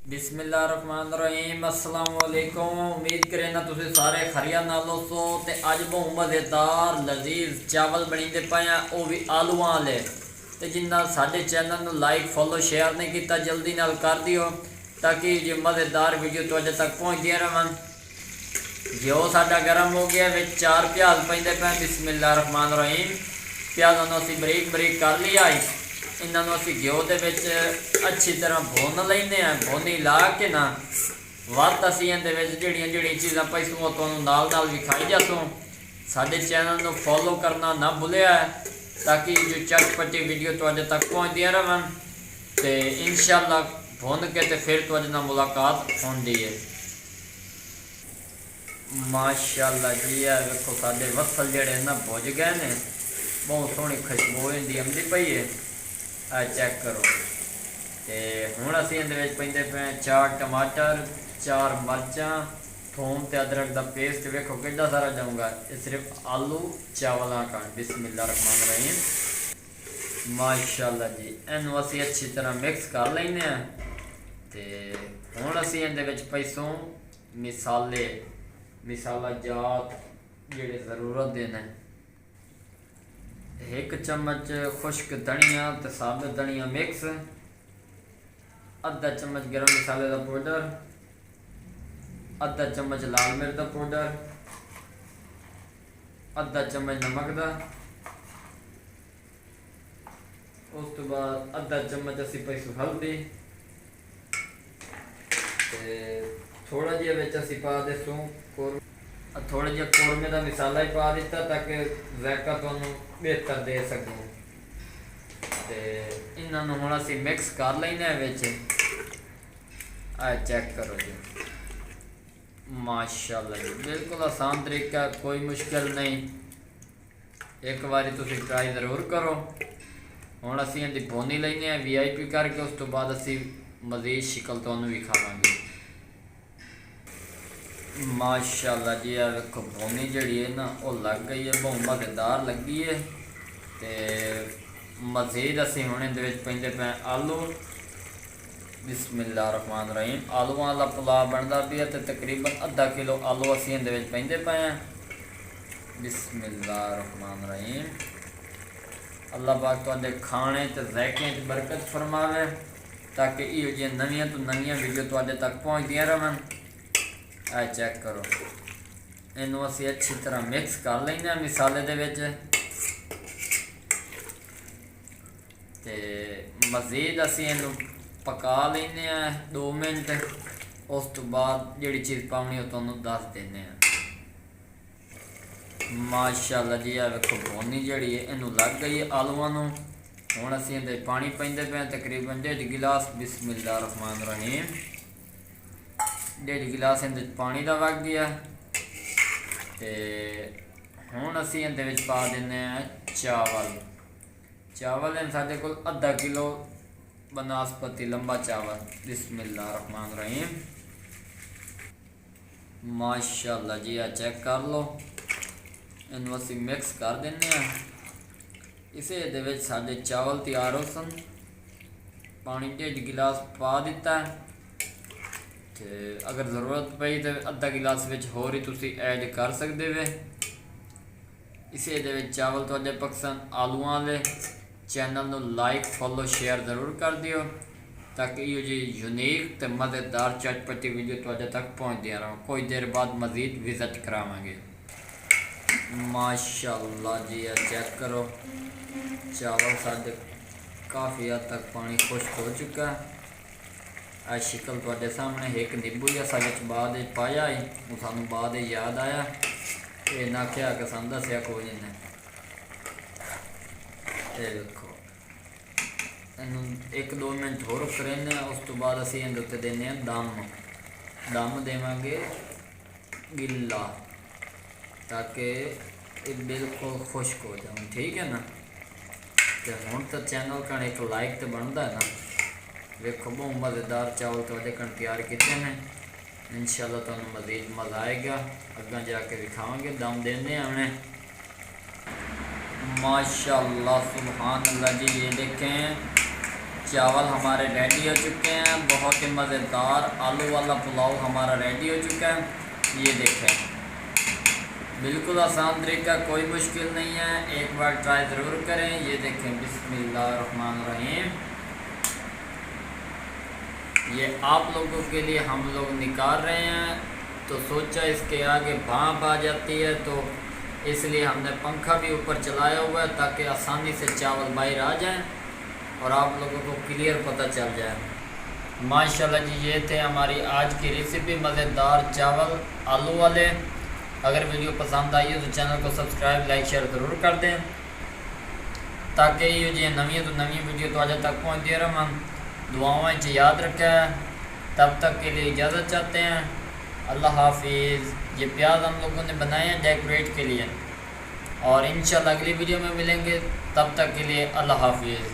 बिस्मिल्लाहिर्रहमानिर्रहीम अस्सलाम वालेकुम। उम्मीद करें ना तुम सारे खरिया नालों सो। ते अज बहुत मज़ेदार लजीज चावल बनीते पे हैं, वह भी आलू वाले। तो जिन्ना साडे चैनल को लाइक फॉलो शेयर नहीं किया जल्दी नाल कर दियो, ताकि जो मज़ेदार वीडियो तुहाडे तक पहुँचदियां रहन। घ्यो साडा गर्म हो गया, विच 4 प्याज पैंदे पे। बिस्मिल्लाहिर्रहमानिर्रहीम। प्याज़ों को असीं बरीक बरीक कर लिया। इन्हों असी घ्यो के अच्छी तरह भुन लेने। भुनी ला के ना वत असी जड़ियाँ जड़ियाँ चीज़ा पैसूँ तो नाल नाल विखाई जासूँ। साडे चैनल को फॉलो करना ना भूलिया है, ताकि जो चटपटी वीडियो तुहाडे तक पहुँचदियां रहन। तो इंशाअल्लाह भुन के तो फिर तुहाडे नाल मुलाकात होंदी है। माशाअल्लाह जी, है वेखो साडे वसल जड़े ना भुज गए ने, बहुत सोहनी खुशबू इनकी आती पई है। आ चेक करो। तो हुण असीं इहदे विच पैंदे पे 4 टमाटर, 4 मर्चां, थोम ते अदरक का पेस्ट। वेखो कितना सारा जाऊँगा, ये सिर्फ आलू चावलों का। बिस्मिल्लाहिर्रहमानिर्रहीम। माशाअल्लाह जी, इनू असीं अच्छी तरह मिक्स कर लेने। तो हुण असीं इहदे विच पैसों मिसाले मिसाला जात जिहड़े ज़रूरत दे ने। 1 चम्मच खुश्क धनिया तो साबुत धनिया मिक्स, आधा चम्मच गरम मसाले का पाउडर, आधा चम्मच लाल मिर्च का पाउडर, आधा चम्मच नमक का, उस तो बाद आधा चम्मच असी पैसू हल्दी, थोड़ा जिहा विच असी पा देसूँ थोड़ा जिहा कौरमे का मसाला ही पा दिता, ताकि जायका तुहानूं बेहतर दे सकूँ। तो इन्हों हुण असीं मिक्स कर लेने विच। आ चेक करो जी, माशाअल्लाह जी, बिल्कुल आसान तरीका, कोई मुश्किल नहीं। एक बारी तुसीं ट्राई ज़रूर करो। हुण असीं इहदी भुनी लैने VIP करके, उस तो बाद असीं मज़ीद शिकल तुहानूं विखावांगे। माशाअल्लाह जी, आ वेखो भुनी जिहड़ी है ना वो लग गई है, बहुत मज़ेदार लगी है। तो मज़ीद असीं हुण इहदे विच पैंदे पे आलू। बिस्मिल्लाहिर्रहमानिर्रहीम। आलू वाला पुलाव बनता पिया, तो तकरीबन आधा किलो आलू असीं इहदे विच पैंदे पे हैं। बिस्मिल्लाहिर्रहमानिर्रहीम। अल्लाह पाक तुहाडे खाने ते ज़ायके च बरकत फरमावे, ताकि इहो जिहियां नवीं तो नवीं वीडियो तुहाडे तक पहुँचदियां रहन। आ चेक करो, इनू असी अच्छी तरह मिक्स कर लेना मिसाले दे विच। ते मज़ीद असी इनू पका लेने 2 मिनट। उस तो बाद जिहड़ी चीज़ पाउणी वो तुहानूं दस देने। माशाअल्लाह जी, आ वेखो भुनी जिहड़ी है इनू लग गई है आलूआं नूं। हुण असीं इहदे पानी पैंदे पे तकरीबन 1.5 गिलास। बिस्मिल्लाहिर्रहमानिर्रहीम। 1.5 गिलास इहदे पानी का वग गया। तो हुण असीं इहदे विच पा दिंदे चावल। चावल हैं साडे कोल आधा किलो बनस्पति लंबा चावल। बिस्मिल्लाहिर्रहमानिर्रहीम। माशाअल्लाह जी, आ चेक कर लो। इनू असीं मिक्स कर देने। इसे इहदे विच साडे चावल तैयार हो सन। पानी 1.5 गिलास पा दिता। तो अगर ज़रूरत पई तो आधा गिलास विच होर ही तुसीं ऐड कर सकते वे। इसे दे विच चावल तुहाडे पसंद आलूआं वाले। चैनल को लाइक फॉलो शेयर ज़रूर कर दियो, ताकि इहो जी यूनीक तो मज़ेदार चटपटी वीडियो तुहाडे तक पहुँचदियां रहन। कोई देर बाद मज़ीद विज़िट करावांगे। माशाअल्लाह जी, चेक करो, चावल साडे काफ़ी हद तक पानी खुश्क हो चुका है। आ शिकल तुहाडे सामने। एक नींबू जैसा विच बाद पाया है, वो सानू बाद याद आया। ये ना क्या कि सानू दस्या कोई नहीं। ये देखो, इनू 1-2 मिनट होर करें। उस तो बाद असीं इहदे उत्ते देने दम। दम देवांगे गिला, ताकि ये बिल्कुल खुश्क हो जाए। ठीक है ना। तो हुण तो चैनल का एक लाइक तो बनता है ना। वेखो बहुत मज़ेदार चावल तुहाडे कण तैयार किए हैं। इंशाअल्लाह तुहानूं मज़ीद मज़ा आएगा। अग्गां जाके दिखावांगे। दम देने हमने। माशाअल्लाह सुभान अल्लाह जी, ये देखें चावल हमारे रेडी हो चुके हैं। बहुत ही मज़ेदार आलू वाला पुलाव हमारा रेडी हो चुका है। ये देखें, बिल्कुल आसान तरीका, कोई मुश्किल नहीं है, एक बार ट्राई ज़रूर करें। ये देखें, बिस्मिल्लाहिर्रहमानिर्रहीम। ये आप लोगों के लिए हम लोग निकाल रहे हैं, तो सोचा इसके आगे भाप आ जाती है, तो इसलिए हमने पंखा भी ऊपर चलाया हुआ है ताकि आसानी से चावल बाहर आ जाएं और आप लोगों को क्लियर पता चल जाए। माशाल्लाह जी, ये थे हमारी आज की रेसिपी, मज़ेदार चावल आलू वाले। अगर वीडियो पसंद आई हो तो चैनल को सब्सक्राइब, लाइक, शेयर ज़रूर कर दें ताकि ये जो नवी वीडियो तो आज तक पहुँचती रहे। दुआओं से याद रखा है। तब तक के लिए इजाज़त चाहते हैं। अल्लाह हाफिज़। ये प्याज हम लोगों ने बनाए हैं डेकोरेट के लिए, और इंशाल्लाह अगली वीडियो में मिलेंगे। तब तक के लिए अल्लाह हाफिज़।